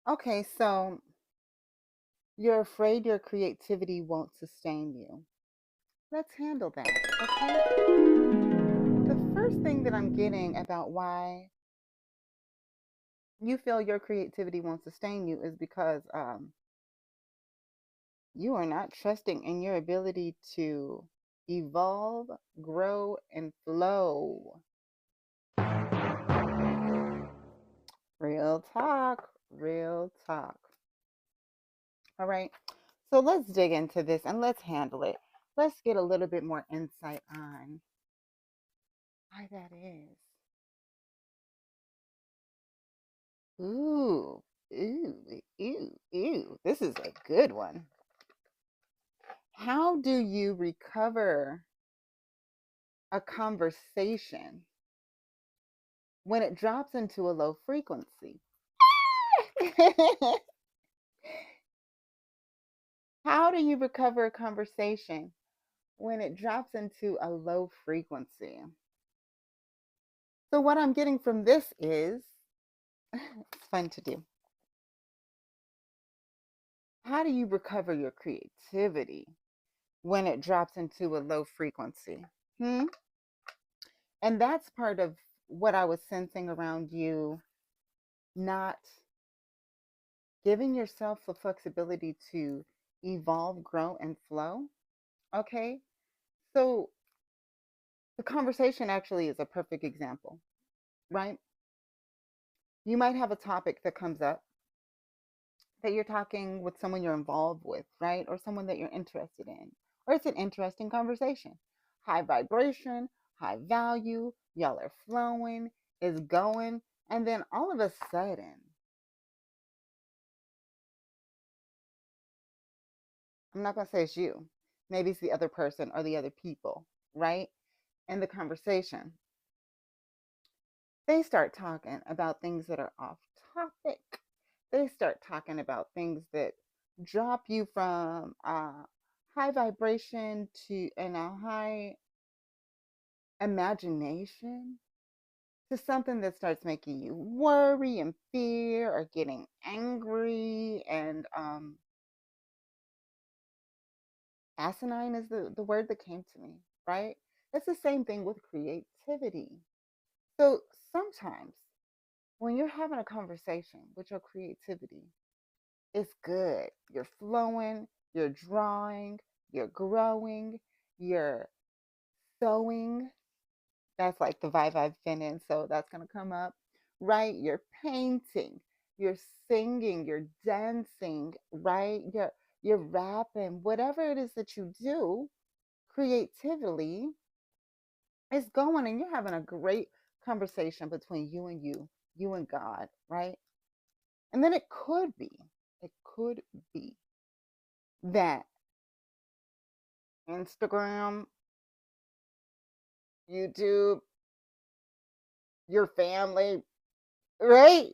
Okay, so you're afraid your creativity won't sustain you. Let's handle that, okay? The first thing that I'm getting about why you feel your creativity won't sustain you is because you are not trusting in your ability to evolve, grow, and flow. Real talk, real talk. All right. So let's dig into this and let's handle it. Let's get a little bit more insight on why that is. Ooh, ooh. This is a good one. How do you recover a conversation when it drops into a low frequency? How do you recover a conversation when it drops into a low frequency? So, what I'm getting from this is it's fun to do. How do you recover your creativity when it drops into a low frequency? Hmm? And that's part of what I was sensing around you not giving yourself the flexibility to evolve, grow, and flow. Okay. So the conversation actually is a perfect example, right? You might have a topic that comes up that you're talking with someone you're involved with, right? Or someone that you're interested in. Or it's an interesting conversation. High vibration, high value, y'all are flowing, is going. And then all of a sudden, I'm not going to say it's you. Maybe it's the other person or the other people, right? In the conversation, they start talking about things that are off topic. They start talking about things that drop you from high vibration to and a high imagination to something that starts making you worry and fear or getting angry and asinine is the word that came to me, right? It's the same thing with creativity. So sometimes when you're having a conversation with your creativity, it's good. You're flowing, you're drawing, you're growing, you're sewing. That's like the vibe I've been in. So that's going to come up, right? You're painting, you're singing, you're dancing, right? You're rapping, whatever it is that you do creatively is going and you're having a great conversation between you and God, right? And then it could be that Instagram, YouTube, your family, right?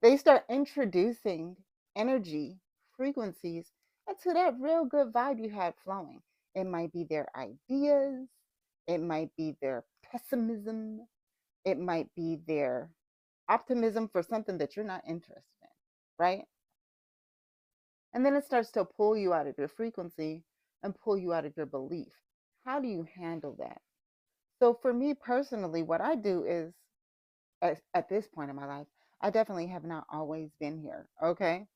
They start introducing energy frequencies into that real good vibe you had flowing. It might be their ideas, it might be their pessimism, it might be their optimism for something that you're not interested in, right? And then it starts to pull you out of your frequency and pull you out of your belief. How do you handle that? So, for me personally, what I do is at this point in my life, I definitely have not always been here. Okay.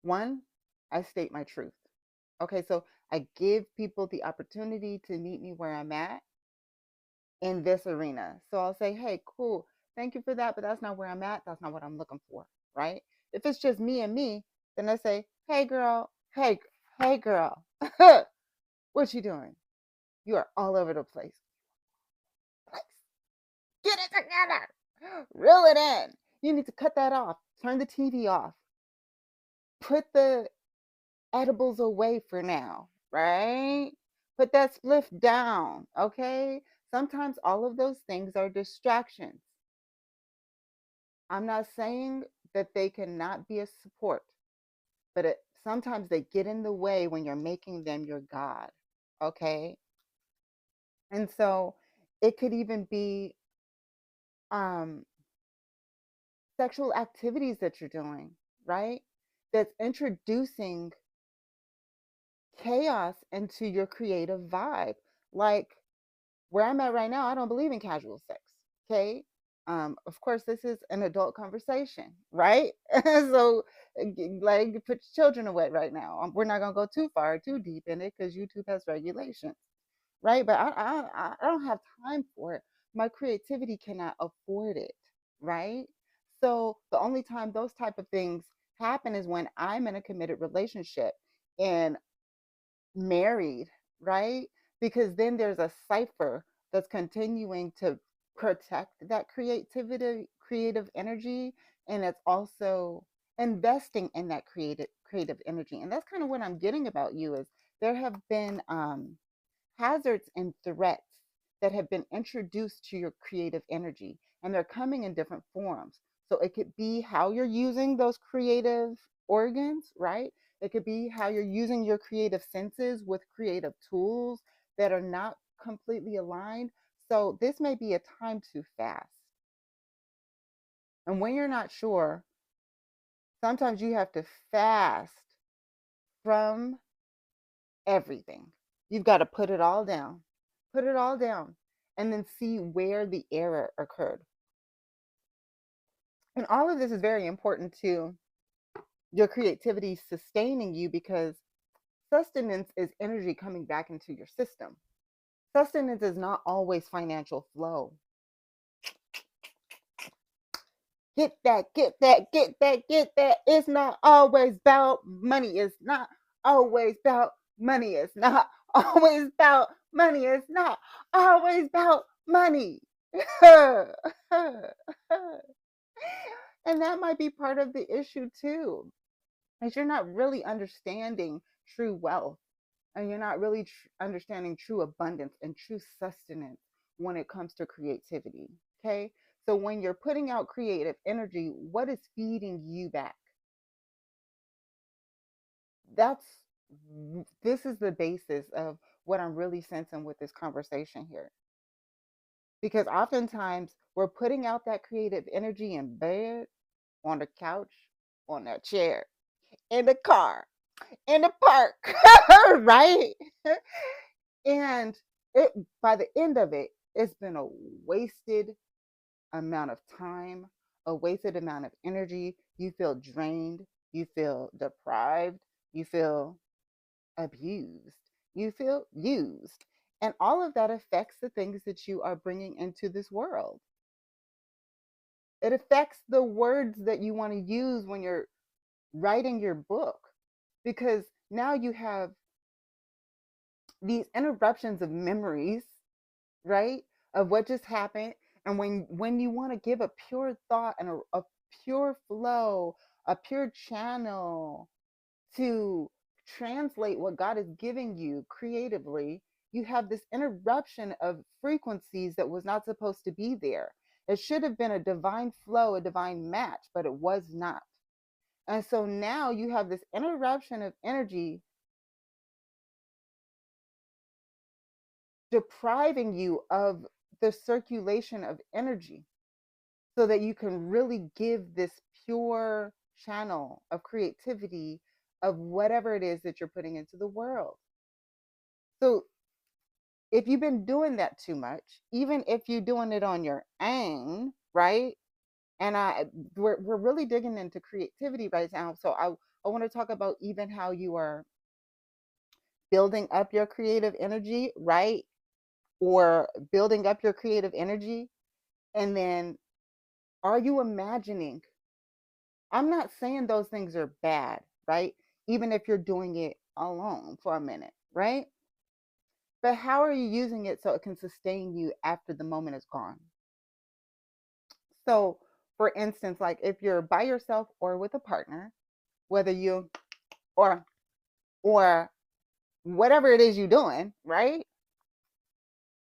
One, I state my truth. Okay. So I give people the opportunity to meet me where I'm at in this arena. So I'll say, hey, cool. Thank you for that. But that's not where I'm at. That's not what I'm looking for. Right. If it's just me and me, then I say, hey, girl. Hey, girl. What you doing? You are all over the place. Get it together. Reel it in. You need to cut that off. Turn the TV off. Put the edibles away for now, right? Put that spliff down, okay? Sometimes all of those things are distractions. I'm not saying that they cannot be a support, but sometimes they get in the way when you're making them your God, okay? And so it could even be um, sexual activities that you're doing, right? That's introducing chaos into your creative vibe. Like where I'm at right now, I don't believe in casual sex. Okay. Of course, this is an adult conversation, right? So, like, put your children away right now. We're not gonna go too far, too deep in it because YouTube has regulations, right? But I don't have time for it. My creativity cannot afford it, right? So the only time those type of things happen is when I'm in a committed relationship and married, right? Because then there's a cipher that's continuing to protect that creative energy, and it's also investing in that creative energy. And that's kind of what I'm getting about you is there have been hazards and threats that have been introduced to your creative energy, and they're coming in different forms. So it could be how you're using those creative organs, right? It could be how you're using your creative senses with creative tools that are not completely aligned. So this may be a time to fast. And when you're not sure, sometimes you have to fast from everything. You've got to put it all down, and then see where the error occurred. And all of this is very important to your creativity sustaining you because sustenance is energy coming back into your system. Sustenance is not always financial flow. Get that, get that, get that, get that. It's not always about money. It's not always about money. It's not always about money. It's not always about money. And that might be part of the issue too, is you're not really understanding true wealth, and you're not really understanding true abundance and true sustenance when it comes to creativity. Okay. So when you're putting out creative energy, what is feeding you back? That's this is the basis of what I'm really sensing with this conversation here. Because oftentimes we're putting out that creative energy in bed, on the couch, on that chair, in the car, in the park, right? And it by the end of it, it's been a wasted amount of time, a wasted amount of energy. You feel drained, you feel deprived, you feel abused, you feel used. And all of that affects the things that you are bringing into this world. It affects the words that you want to use when you're writing your book, because now you have these interruptions of memories, right? Of what just happened. And when you want to give a pure thought and a pure flow, a pure channel to translate what God is giving you creatively, you have this interruption of frequencies that was not supposed to be there. It should have been a divine flow, a divine match, but it was not. And so now you have this interruption of energy depriving you of the circulation of energy so that you can really give this pure channel of creativity of whatever it is that you're putting into the world. So if you've been doing that too much, even if you're doing it on your own, right? And we're really digging into creativity right now. So I want to talk about even how you are building up your creative energy, right? Or building up your creative energy. And then are you imagining? I'm not saying those things are bad, right? Even if you're doing it alone for a minute, right? But how are you using it so it can sustain you after the moment is gone? So, for instance, like if you're by yourself or with a partner, whether you or or whatever it is you're doing, right?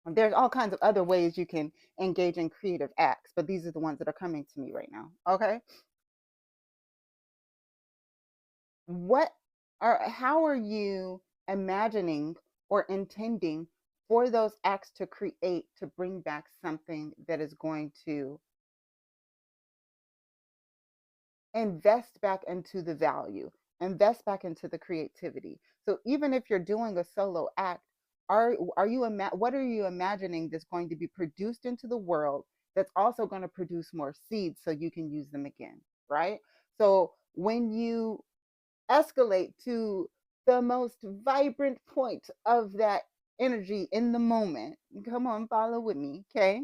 There's all kinds of other ways you can engage in creative acts, but these are the ones that are coming to me right now. Okay. What how are you imagining or intending for those acts to create to bring back something that is going to invest back into the value, invest back into the creativity. So even if you're doing a solo act, are you what are you imagining that's going to be produced into the world that's also going to produce more seeds so you can use them again, right? So when you escalate to the most vibrant point of that energy in the moment, come on, follow with me, okay?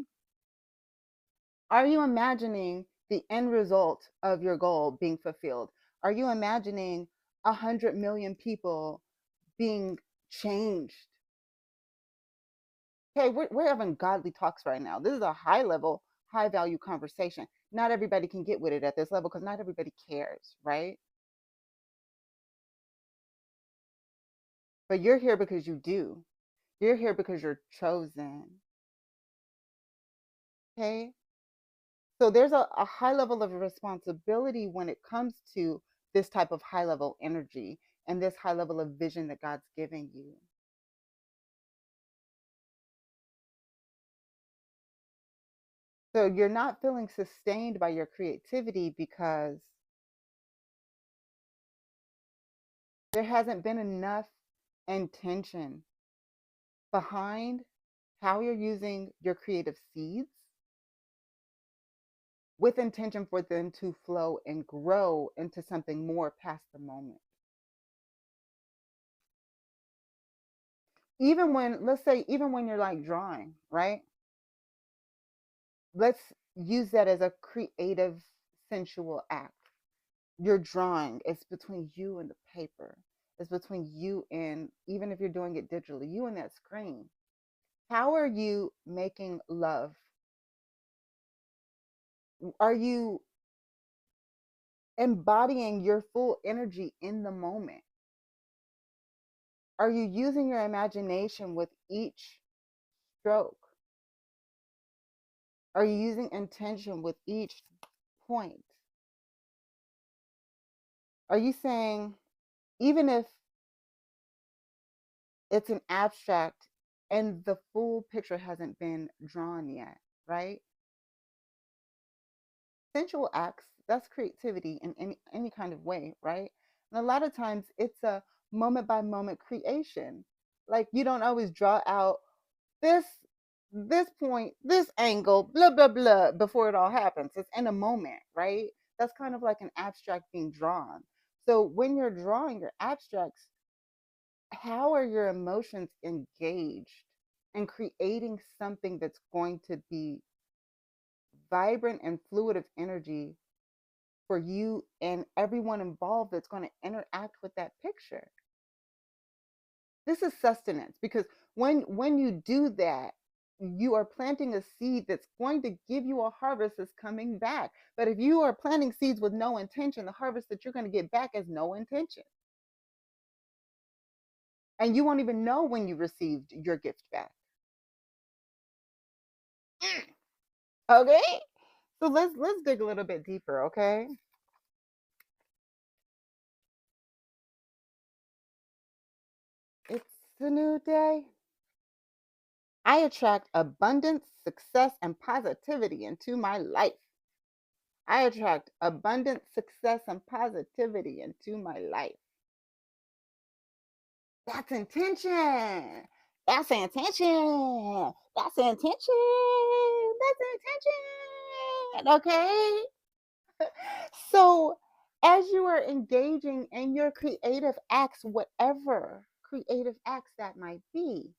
Are you imagining the end result of your goal being fulfilled? Are you imagining 100 million people being changed? Okay, we're having godly talks right now. This is a high level, high value conversation. Not everybody can get with it at this level because not everybody cares, right? But you're here because you do. You're here because you're chosen. Okay? So there's a high level of responsibility when it comes to this type of high level energy and this high level of vision that God's giving you. So you're not feeling sustained by your creativity because there hasn't been enough intention behind how you're using your creative seeds with intention for them to flow and grow into something more past the moment. Even when, let's say, even when you're like drawing, right? Let's use that as a creative, sensual act. You're drawing, it's between you and the paper, it's between you and, even if you're doing it digitally, you and that screen. How are you making love? Are you embodying your full energy in the moment? Are you using your imagination with each stroke? Are you using intention with each point? Are you saying, even if it's an abstract and the full picture hasn't been drawn yet, right? Sensual acts, that's creativity in any kind of way, right? And a lot of times it's a moment by moment creation. Like you don't always draw out this this point, this angle, blah blah blah before it all happens. It's in a moment, right? That's kind of like an abstract being drawn. So when you're drawing your abstracts, how are your emotions engaged in creating something that's going to be vibrant and fluid of energy for you and everyone involved that's going to interact with that picture? This is sustenance, because when you do that, you are planting a seed that's going to give you a harvest that's coming back. But if you are planting seeds with no intention, the harvest that you're going to get back is no intention, and you won't even know when you received your gift back. Okay, so let's dig a little bit deeper. Okay, it's a new day. I attract abundance, success, and positivity into my life. I attract abundance, success, and positivity into my life. That's intention. That's intention. That's intention. That's intention. Okay. So, as you are engaging in your creative acts, whatever creative acts that might be,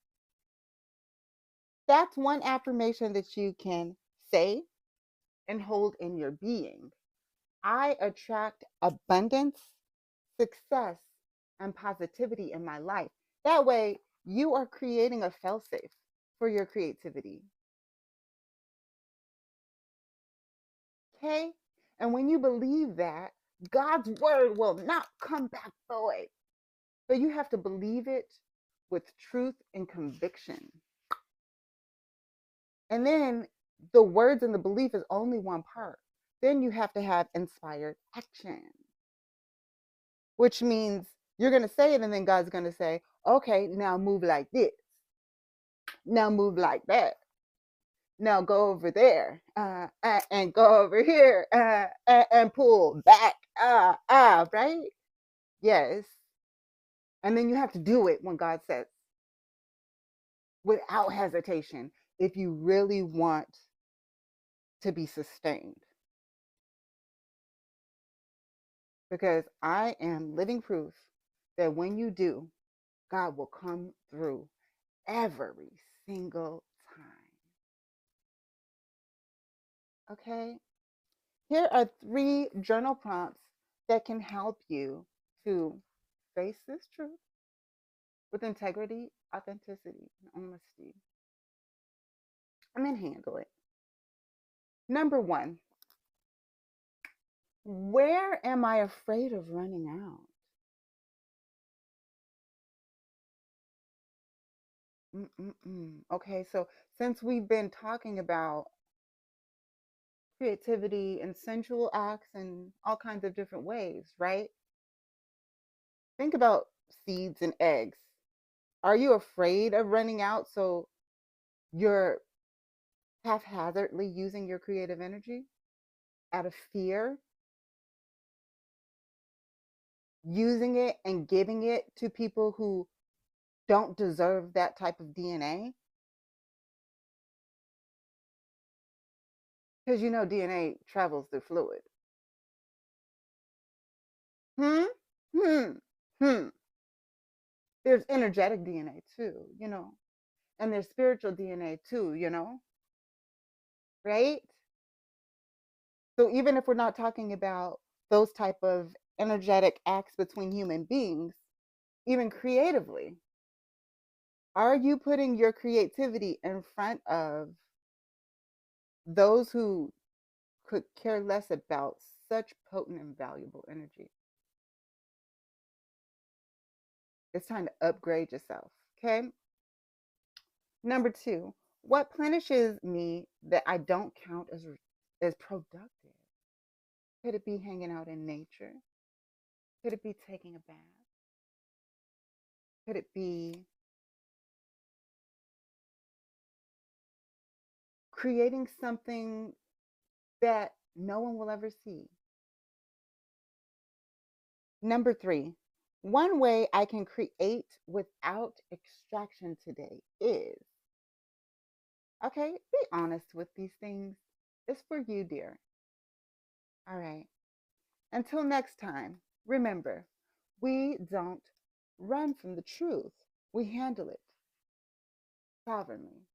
that's one affirmation that you can say and hold in your being. I attract abundance, success, and positivity in my life. That way, you are creating a fail-safe for your creativity. Okay? And when you believe that, God's word will not come back void. But you have to believe it with truth and conviction. And then the words and the belief is only one part. Then you have to have inspired action, which means you're going to say it and then God's going to say, okay, now move like this. Now move like that. Now go over there and go over here and pull back. Right? Yes. And then you have to do it when God says, without hesitation, if you really want to be sustained. Because I am living proof that when you do, God will come through every single time. Okay? Here are 3 journal prompts that can help you to face this truth with integrity, authenticity, and honesty, and then handle it. Number 1, where am I afraid of running out? Okay, so since we've been talking about creativity and sensual acts in all kinds of different ways, right? Think about seeds and eggs. Are you afraid of running out so you're haphazardly using your creative energy out of fear, using it and giving it to people who don't deserve that type of DNA? Because you know DNA travels through fluid. Hmm? Hmm. Hmm. There's energetic DNA too, and there's spiritual DNA too, right? So even if we're not talking about those type of energetic acts between human beings, even creatively, are you putting your creativity in front of those who could care less about such potent and valuable energy? It's time to upgrade yourself, okay? Number 2, what plenishes me that I don't count as productive? Could it be hanging out in nature? Could it be taking a bath? Could it be creating something that no one will ever see? Number 3, one way I can create without extraction today is, okay, be honest with these things. It's for you, dear. All right. Until next time, remember, we don't run from the truth, we handle it sovereignly.